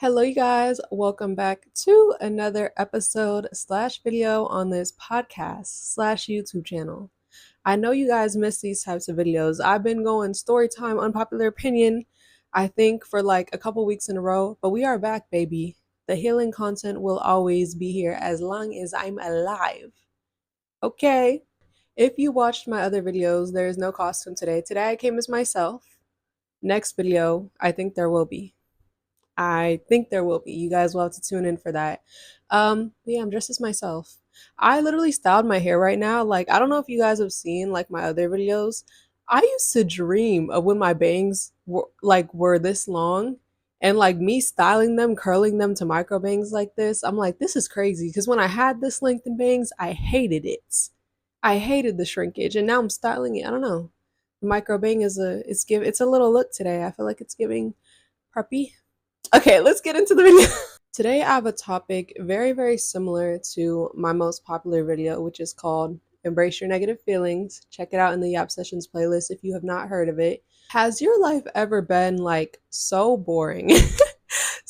Hello, you guys. Welcome back to another episode slash video on this podcast slash YouTube channel. I know you guys miss these types of videos. I've been going story time, unpopular opinion, I think for like a couple weeks in a row, but we are back, baby. The healing content will always be here as long as I'm alive. Okay. If you watched my other videos, there is no costume today. Today I came as myself. Next video, I think there will be. I think there will be. You guys will have to tune in for that. But yeah, I'm dressed as myself. I literally styled my hair right now. Like, I don't know if you guys have seen like my other videos. I used to dream of when my bangs were this long and like me styling them, curling them to micro bangs like this. I'm like, this is crazy. Because when I had this length in bangs, I hated it. I hated the shrinkage, and now I'm styling it. I don't know. The micro bang is it's a little look today. I feel like it's giving preppy. Okay, let's get into the video. Today I have a topic very, very similar to my most popular video, which is called Embrace Your Negative Feelings. Check it out in the Yap Sessions playlist if you have not heard of it. Has your life ever been like so boring?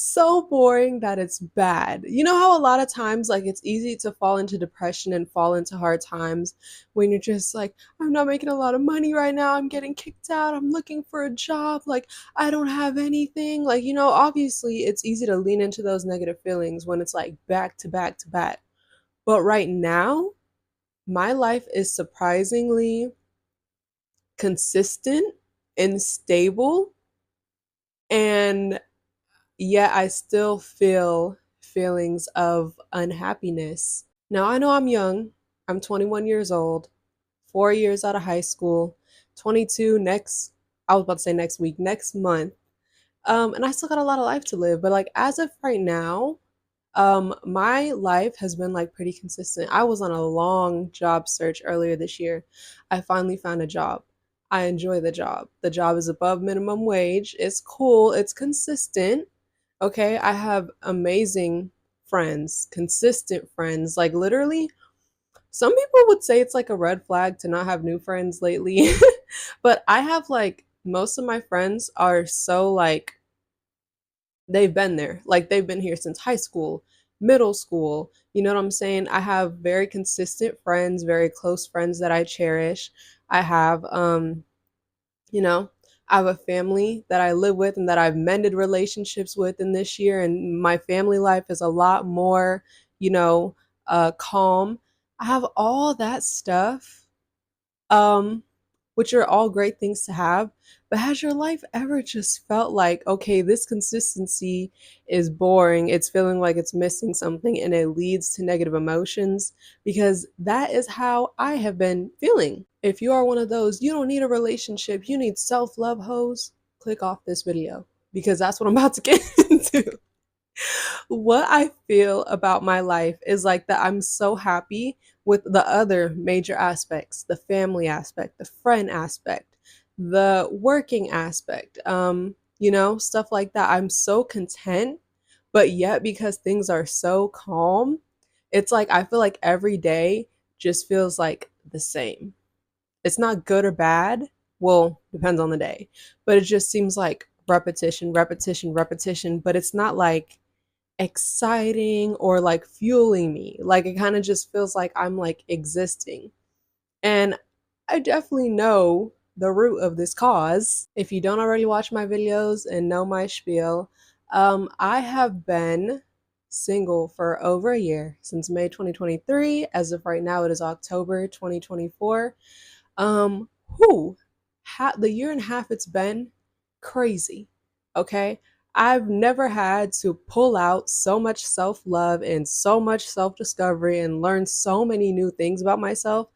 So boring that it's bad. You know how a lot of times like it's easy to fall into depression and fall into hard times when you're just like, I'm not making a lot of money right now, I'm getting kicked out, I'm looking for a job, like I don't have anything. Like, obviously it's easy to lean into those negative feelings when it's like back to back to back. But right now, my life is surprisingly consistent and stable, and yet I still feel feelings of unhappiness. Now, I know I'm young. I'm 21 years old, 4 years out of high school, 22 I was about to say next week, next month. And I still got a lot of life to live. But like as of right now, my life has been like pretty consistent. I was on a long job search earlier this year. I finally found a job. I enjoy the job. The job is above minimum wage. It's cool. It's consistent. Okay. I have amazing friends, consistent friends. Like literally, some people would say it's like a red flag to not have new friends lately. But I have like most of my friends are so like they've been there. Like they've been here since high school, middle school. You know what I'm saying? I have very consistent friends, very close friends that I cherish. I have you know, I have a family that I live with and that I've mended relationships with in this year, and my family life is a lot more, you know, calm. I have all that stuff, um, which are all great things to have. But has your life ever just felt like, okay, this consistency is boring, it's feeling like it's missing something, and it leads to negative emotions? Because that is how I have been feeling. If you are one of those, you don't need a relationship, you need self love hoes, click off this video because that's what I'm about to get into. What I feel about my life is like that I'm so happy with the other major aspects, the family aspect, the friend aspect, the working aspect, stuff like that. I'm so content, but yet because things are so calm, it's like I feel like every day just feels like the same. It's not good or bad. Well, depends on the day, but it just seems like repetition, repetition, repetition, but it's not like exciting or like fueling me. Like it kind of just feels like I'm like existing. And I definitely know the root of this cause. If you don't already watch my videos and know my spiel, I have been single for over a year, since May 2023. As of right now, it is October 2024. Um, who the year and a half it's been crazy. Okay. I've never had to pull out so much self love and so much self discovery and learn so many new things about myself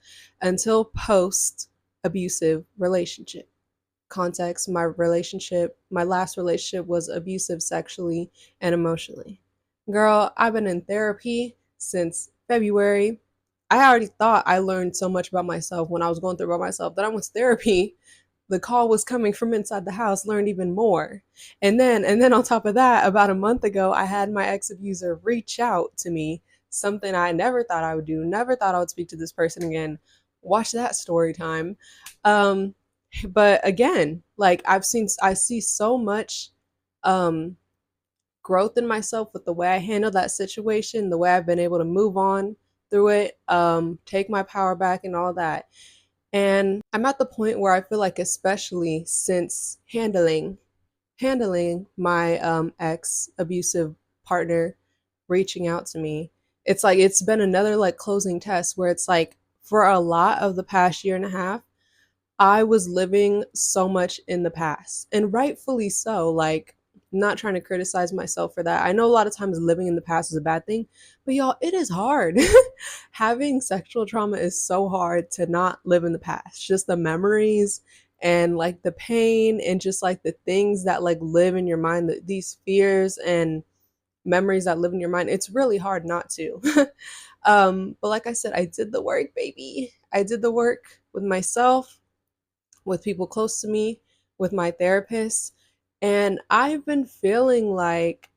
until post abusive relationship. Context: my last relationship was abusive sexually and emotionally. Girl, I've been in therapy since February. I already thought I learned so much about myself when I was going through about myself that I went to therapy. The call was coming from inside the house, learned even more. And then on top of that, about a month ago, I had my ex-abuser reach out to me, something I never thought I would do, never thought I would speak to this person again. Watch that story time. Um, but again, like I see so much um growth in myself with the way I handle that situation, the way I've been able to move on through it, take my power back and all that. And I'm at the point where I feel like, especially since handling my ex abusive partner reaching out to me, it's like it's been another like closing test where it's like for a lot of the past year and a half, I was living so much in the past, and rightfully so. Like, not trying to criticize myself for that. I know a lot of times living in the past is a bad thing, but y'all, it is hard. Having sexual trauma is so hard to not live in the past. Just the memories and like the pain and just like the things that like live in your mind, these fears and memories that live in your mind. It's really hard not to. But like I said, I did the work, baby. I did the work with myself, with people close to me, with my therapist. And I've been feeling like,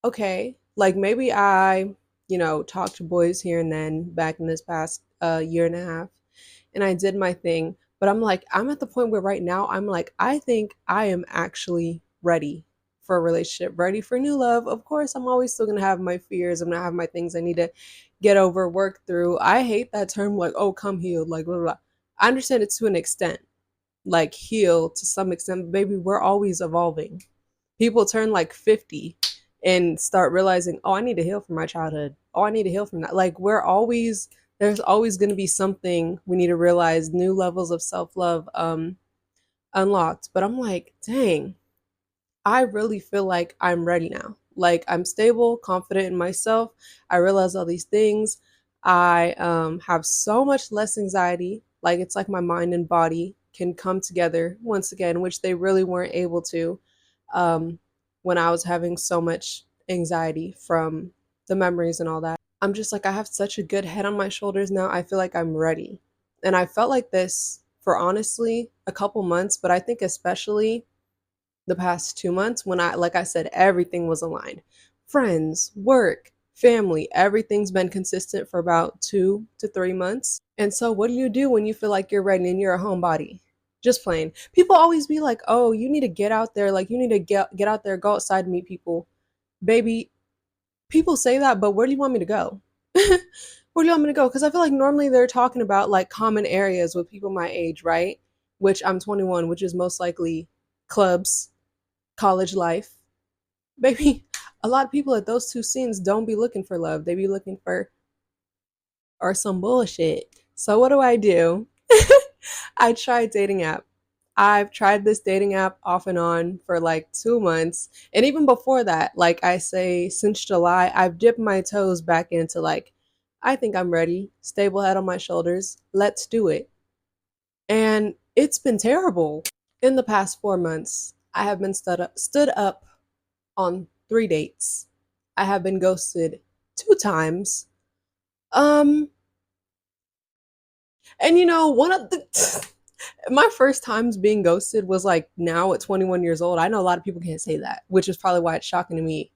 okay, like maybe I, talked to boys here and then back in this past year and a half, and I did my thing. But I'm like, I'm at the point where right now I'm like, I think I am actually ready for a relationship, ready for new love. Of course, I'm always still gonna have my fears. I'm gonna have my things I need to get over, work through. I hate that term, like, oh, come healed, like, blah, blah, blah. I understand it to an extent, like heal to some extent. Baby, we're always evolving. People turn like 50 and start realizing, oh, I need to heal from my childhood. Oh, I need to heal from that. Like, there's always going to be something we need to realize, new levels of self-love unlocked. But I'm like, dang, I really feel like I'm ready now. Like, I'm stable, confident in myself. I realize all these things. I have so much less anxiety. Like, it's like my mind and body can come together once again, which they really weren't able to um, when I was having so much anxiety from the memories and all that. I'm just like, I have such a good head on my shoulders now. I feel like I'm ready. And I felt like this for honestly a couple months, but I think especially the past 2 months when like I said, everything was aligned. Friends, work, family, everything's been consistent for about 2 to 3 months. And so, what do you do when you feel like you're ready and you're a homebody? Just plain. People always be like, oh, you need to get out there. Like, you need to get out there, go outside and meet people. Baby, people say that, but where do you want me to go? Where do you want me to go? Because I feel like normally they're talking about like common areas with people my age, right? Which I'm 21, which is most likely clubs, college life. Baby, a lot of people at those two scenes don't be looking for love. They be looking for or some bullshit. So what do? I tried dating app. I've tried this dating app off and on for like 2 months. And even before that, like I say, since July, I've dipped my toes back into like, I think I'm ready, stable head on my shoulders, let's do it. And it's been terrible. In the past 4 months, I have been stood up on 3 dates. I have been ghosted 2 times. Um, and one of the my first times being ghosted was like now at 21 years old. I know a lot of people can't say that, which is probably why it's shocking to me.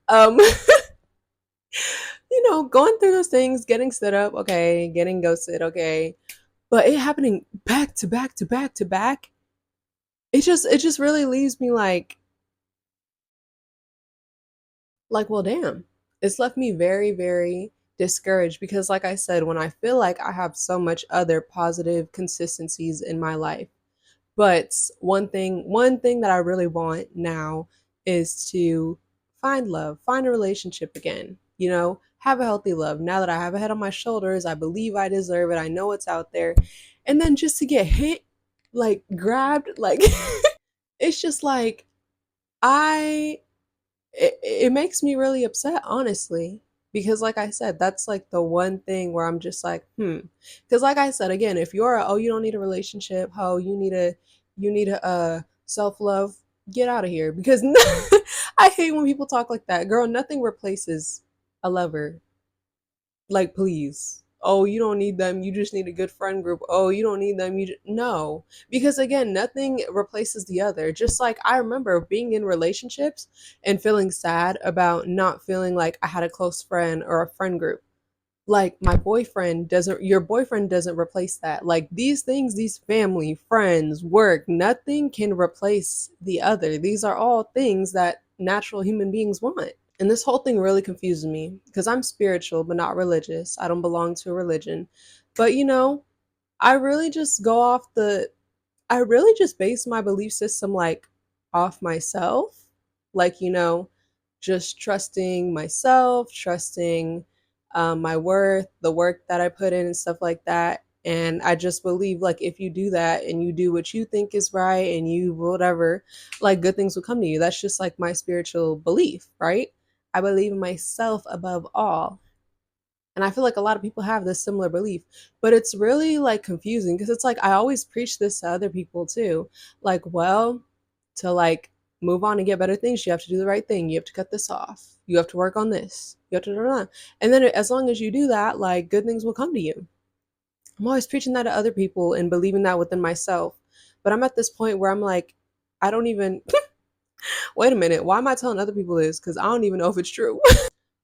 Um, going through those things, getting stood up, okay, getting ghosted, okay, but it happening back to back to back to back. It just really leaves me like, well, damn. It's left me very, very discouraged because, like I said, when I feel like I have so much other positive consistencies in my life, but one thing that I really want now is to find love, find a relationship again, have a healthy love. Now that I have a head on my shoulders, I believe I deserve it. I know it's out there. And then just to get hit, like grabbed, like it's just like I it makes me really upset, honestly, because like I said, that's like the one thing where I'm just like, because like I said again, if you're oh, you don't need a relationship, oh, you need a self-love, get out of here, because I hate when people talk like that. Girl, nothing replaces a lover. Like, please. Oh, you don't need them, you just need a good friend group. Oh, you don't need them, no. Because again, nothing replaces the other. Just like I remember being in relationships and feeling sad about not feeling like I had a close friend or a friend group. Like, your boyfriend doesn't replace that. Like, these things, these family, friends, work, nothing can replace the other. These are all things that natural human beings want. And this whole thing really confuses me because I'm spiritual but not religious. I don't belong to a religion. But I really just go off the I really just base my belief system like off myself. Like, just trusting myself, trusting my worth, the work that I put in and stuff like that. And I just believe like if you do that and you do what you think is right and you whatever, like good things will come to you. That's just like my spiritual belief, right? I believe in myself above all. And I feel like a lot of people have this similar belief, but it's really like confusing because it's like I always preach this to other people too. Like, well, to like move on and get better things, you have to do the right thing. You have to cut this off. You have to work on this. You have to, and then as long as you do that, like good things will come to you. I'm always preaching that to other people and believing that within myself. But I'm at this point where I'm like, I don't even, wait a minute, why am I telling other people this? Because I don't even know if it's true.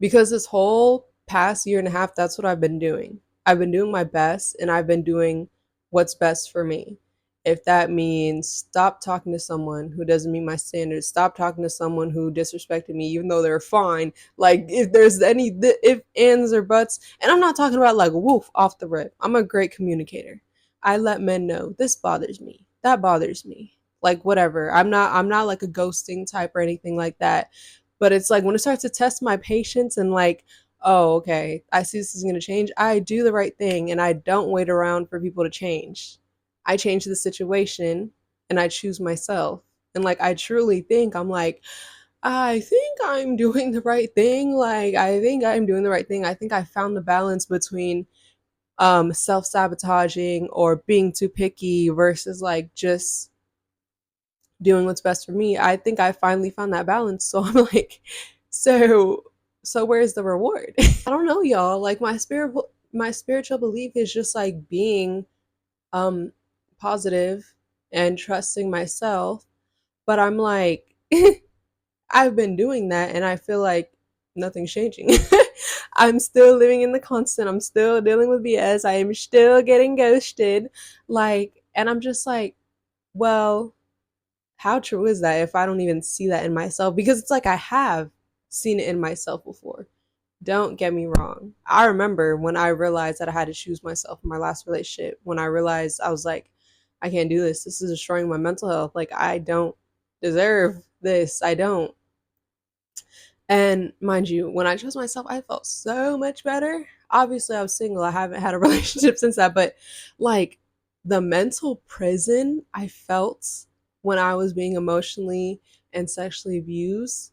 Because this whole past year and a half, that's what I've been doing. I've been doing my best and I've been doing what's best for me. If that means stop talking to someone who doesn't meet my standards, stop talking to someone who disrespected me, even though they're fine. Like, if there's any if, ands, or buts, and I'm not talking about like woof off the rip. I'm a great communicator. I let men know this bothers me, that bothers me, like whatever. I'm not like a ghosting type or anything like that, but it's like when it starts to test my patience and like, oh, okay, I see this is going to change, I do the right thing and I don't wait around for people to change. I change the situation and I choose myself. And like, I truly think I'm like, I think I'm doing the right thing. Like, I think I'm doing the right thing. I think I found the balance between self-sabotaging or being too picky versus like just doing what's best for me. I think I finally found that balance. So I'm like, so where's the reward? I don't know, y'all. Like my spiritual belief is just like being um positive and trusting myself. But I'm like, I've been doing that and I feel like nothing's changing. I'm still living in the constant. I'm still dealing with BS. I am still getting ghosted. Like, and I'm just like, well, how true is that if I don't even see that in myself? Because it's like I have seen it in myself before. Don't get me wrong. I remember when I realized that I had to choose myself in my last relationship, when I realized I was like, I can't do this. This is destroying my mental health. Like, I don't deserve this. I don't. And mind you, when I chose myself, I felt so much better. Obviously, I was single. I haven't had a relationship since that, but like the mental prison I felt when I was being emotionally and sexually abused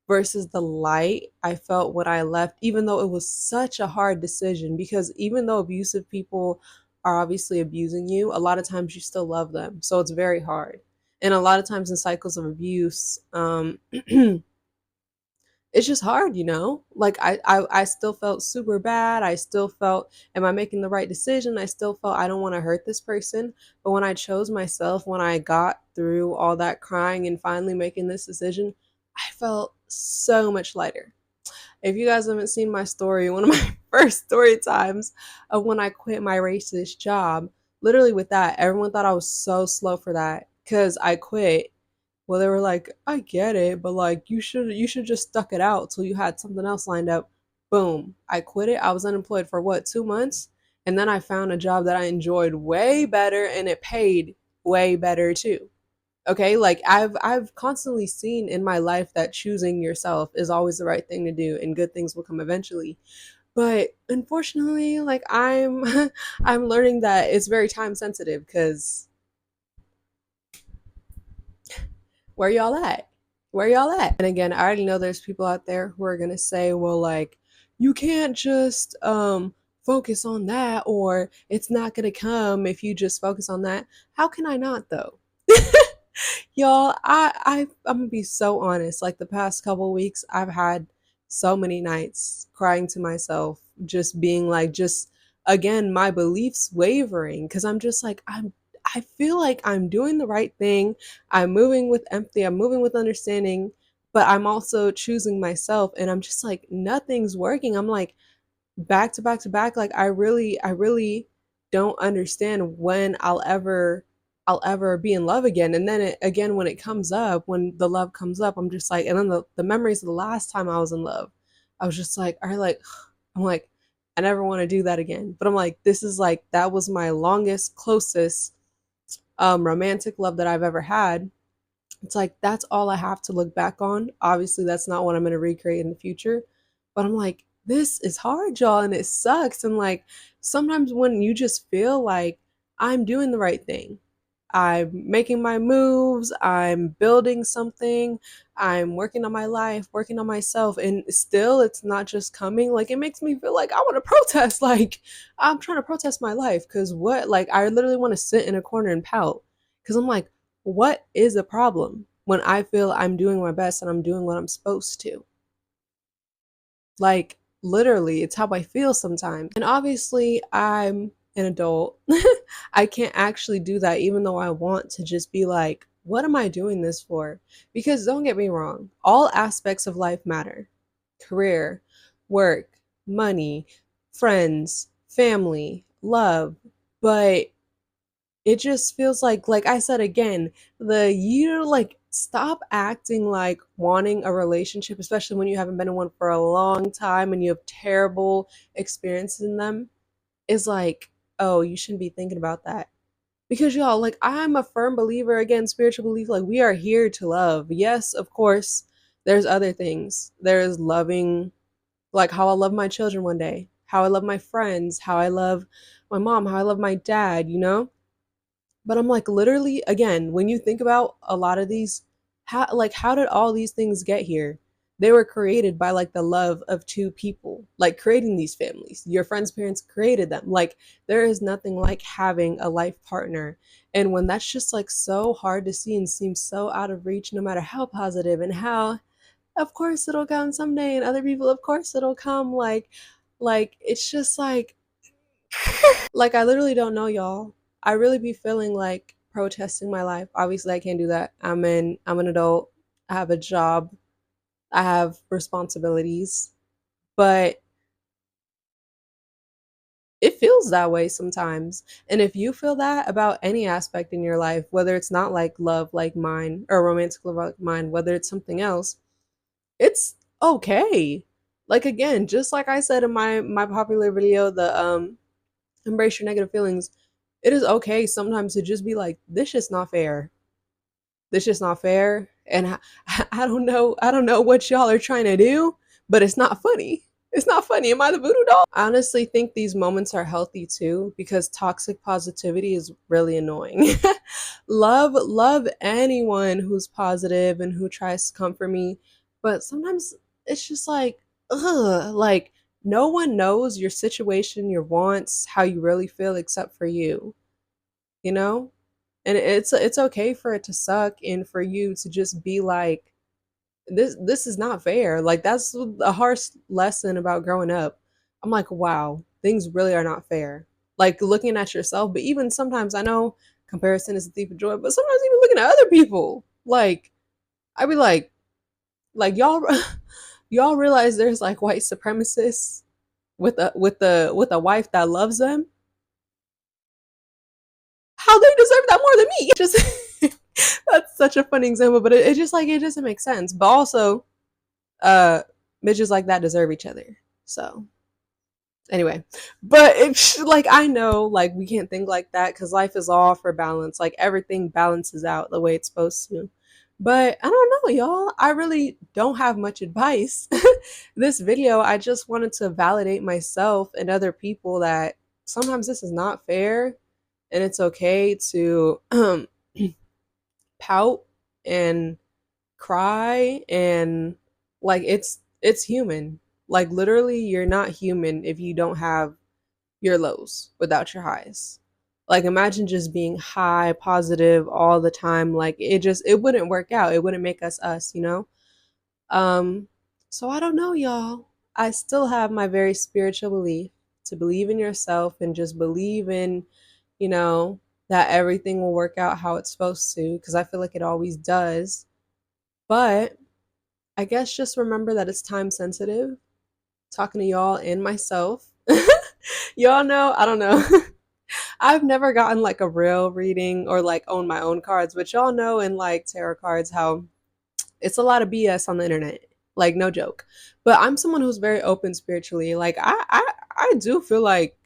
versus the light I felt when I left, even though it was such a hard decision, because even though abusive people are obviously abusing you, a lot of times you still love them. So it's very hard. And a lot of times in cycles of abuse, it's just hard, like I still felt super bad. I still felt, am I making the right decision? I still felt I don't want to hurt this person. But when I chose myself, when I got through all that crying and finally making this decision, I felt so much lighter. If you guys haven't seen my story, one of my first story times of when I quit my racist job, literally with that, everyone thought I was so slow for that because I quit. Well, they were like, I get it, but like you should just stuck it out till you had something else lined up. Boom. I quit it. I was unemployed for what, 2 months? And then I found a job that I enjoyed way better and it paid way better too. Okay? Like I've constantly seen in my life that choosing yourself is always the right thing to do and good things will come eventually. But unfortunately, like I'm I'm learning that it's very time sensitive because where y'all at? Where y'all at? And again, I already know there's people out there who are gonna say, well, like, you can't just focus on that or it's not gonna come if you just focus on that. How can I not though? Y'all, I'm gonna be so honest. Like the past couple weeks, I've had so many nights crying to myself, just being like, just again, my beliefs wavering because I'm just like, I feel like I'm doing the right thing. I'm moving with empathy. I'm moving with understanding, but I'm also choosing myself, and I'm just like, nothing's working. I'm like back to back to back. Like I really don't understand when I'll ever I'll ever be in love again. And then again, when it comes up, when the love comes up, I'm just like, and then the memories of the last time I was in love, I was just like, I like, I'm like, I never want to do that again. But I'm like, this is like, that was my longest, closest romantic love that I've ever had. It's like, that's all I have to look back on. Obviously, that's not what I'm going to recreate in the future. But I'm like, this is hard, y'all, and it sucks. And like, sometimes when you just feel like I'm doing the right thing, I'm making my moves, I'm building something, I'm working on my life, working on myself, and still it's not just coming. Like, it makes me feel like I want to protest. Like, I'm trying to protest my life because what? Like, I literally want to sit in a corner and pout because I'm like, what is a problem when I feel I'm doing my best and I'm doing what I'm supposed to? Like, literally, it's how I feel sometimes. And obviously, I'm an adult. I can't actually do that, even though I want to just be like, what am I doing this for? Because don't get me wrong, all aspects of life matter: career, work, money, friends, family, love. But it just feels like I said again, the you like stop acting like wanting a relationship, especially when you haven't been in one for a long time and you have terrible experiences in them, is like, oh, you shouldn't be thinking about that. Because y'all, like, I'm a firm believer, again, spiritual belief, like, we are here to love. Yes, of course, there's other things. There's loving, like, how I love my children one day, how I love my friends, how I love my mom, how I love my dad, you know? But I'm like, literally, again, when you think about a lot of these, how did all these things get here? They were created by like the love of two people, like creating these families. Your friends' parents created them. Like, there is nothing like having a life partner. And when that's just like so hard to see and seems so out of reach, no matter how positive and how, of course it'll come someday, and other people, of course it'll come. Like it's just like I literally don't know, y'all. I really be feeling like protesting my life. Obviously, I can't do that. I'm an adult. I have a job. I have responsibilities. But it feels that way sometimes. And if you feel that about any aspect in your life, whether it's not like love like mine or romantic love like mine, whether it's something else, it's okay. Like again, just like I said in my popular video, the embrace your negative feelings, it is okay sometimes to just be like, this just not fair. This just not fair. And I don't know what y'all are trying to do, but it's not funny. It's not funny. Am I the voodoo doll? I honestly think these moments are healthy too, because toxic positivity is really annoying. Love anyone who's positive and who tries to comfort me. But sometimes it's just like, ugh, like no one knows your situation, your wants, how you really feel except for you, you know? And it's okay for it to suck and for you to just be like, this is not fair. Like that's a harsh lesson about growing up. I'm like, wow, things really are not fair. Like looking at yourself, but even sometimes I know comparison is a thief of joy, but sometimes even looking at other people, like I'd be like y'all y'all realize there's like white supremacists with a wife that loves them? How they deserve that more than me? Just that's such a funny example, but it just like it doesn't make sense. But also, uh, bitches like that deserve each other. So anyway, but it's like I know like we can't think like that because life is all for balance. Like everything balances out the way it's supposed to. But I don't know, y'all. I really don't have much advice. This video, I just wanted to validate myself and other people that sometimes this is not fair and it's okay to pout and cry and like it's human. Like literally you're not human if you don't have your lows without your highs. Like imagine just being high positive all the time, like it wouldn't work out. It wouldn't make us us, you know? Um so I don't know, y'all. I still have my very spiritual belief to believe in yourself and just believe in, you know, that everything will work out how it's supposed to because I feel like it always does. But I guess just remember that it's time sensitive. Talking to y'all and myself. Y'all know, I don't know. I've never gotten like a real reading or like owned my own cards, but y'all know in like tarot cards how it's a lot of BS on the internet. Like no joke. But I'm someone who's very open spiritually. Like I do feel like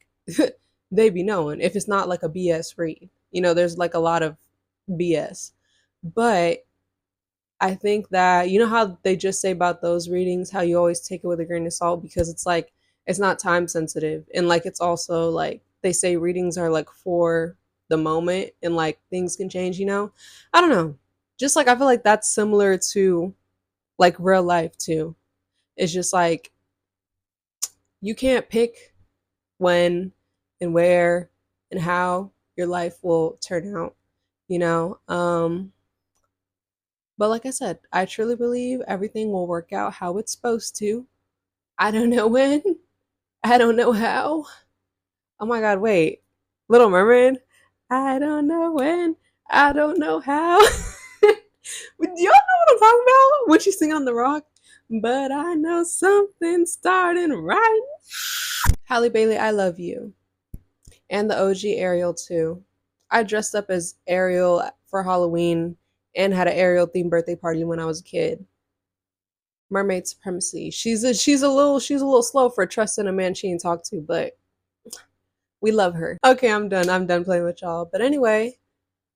they be knowing if it's not like a BS read. You know, there's like a lot of BS. But I think that you know how they just say about those readings, how you always take it with a grain of salt because it's like it's not time sensitive and like it's also like they say readings are like for the moment and like things can change, you know? I don't know. Just like I feel like that's similar to like real life too. It's just like you can't pick when and where and how your life will turn out, you know? But like I said, I truly believe everything will work out how it's supposed to. I don't know when. I don't know how. Oh my god, wait. Little Mermaid? I don't know when. I don't know how. Do y'all know what I'm talking about? When she's singing on the rock? But I know something's starting right. Halle Bailey, I love you. And the OG Ariel too. I dressed up as Ariel for Halloween and had an Ariel themed birthday party when I was a kid. Mermaid supremacy. She's a little slow for trusting a man she ain't talked to, but we love her. Okay, I'm done. I'm done playing with y'all. But anyway,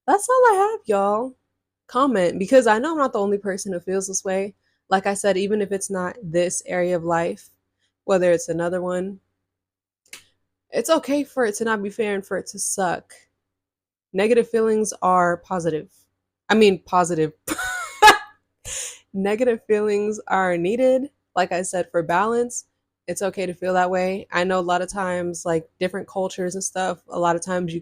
that's all I have, y'all. Comment because I know I'm not the only person who feels this way. Like I said, even if it's not this area of life, whether it's another one, it's okay for it to not be fair and for it to suck. Negative feelings are positive. I mean, positive. Negative feelings are needed. Like I said, for balance, it's okay to feel that way. I know a lot of times, like different cultures and stuff, a lot of times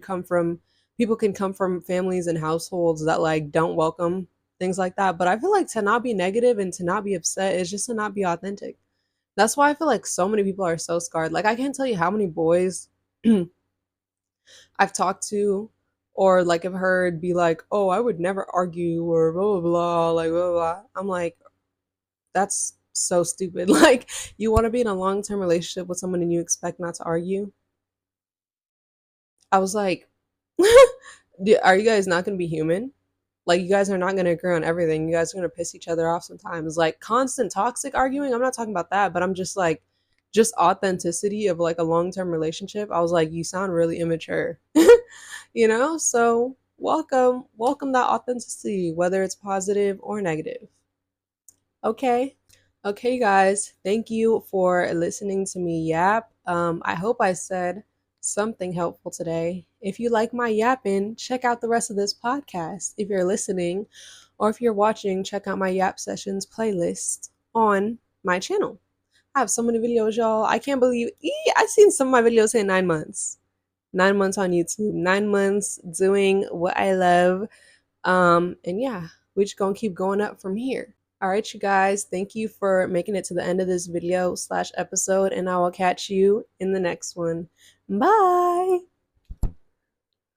people can come from families and households that like don't welcome things like that. But I feel like to not be negative and to not be upset is just to not be authentic. That's why I feel like so many people are so scarred. Like, I can't tell you how many boys I've talked to or like have heard be like, oh, I would never argue or blah, blah, blah, like, blah, blah. I'm like, that's so stupid. Like, you want to be in a long term relationship with someone and you expect not to argue? I was like, are you guys not going to be human? Like, you guys are not going to agree on everything. You guys are going to piss each other off sometimes. Like, constant toxic arguing, I'm not talking about that, but I'm just like, just authenticity of like a long term relationship. I was like, you sound really immature, you know? So, welcome that authenticity, whether it's positive or negative. Okay. Okay, guys, thank you for listening to me yap. I hope I said something helpful today. If you like my yapping, check out the rest of this podcast. If you're listening or if you're watching, check out my Yap Sessions playlist on my channel. I have so many videos, y'all. I can't believe I've seen some of my videos in 9 months. 9 months on YouTube, 9 months doing what I love. And yeah, we're just gonna keep going up from here. All right, you guys, thank you for making it to the end of this video/episode, and I will catch you in the next one. Bye.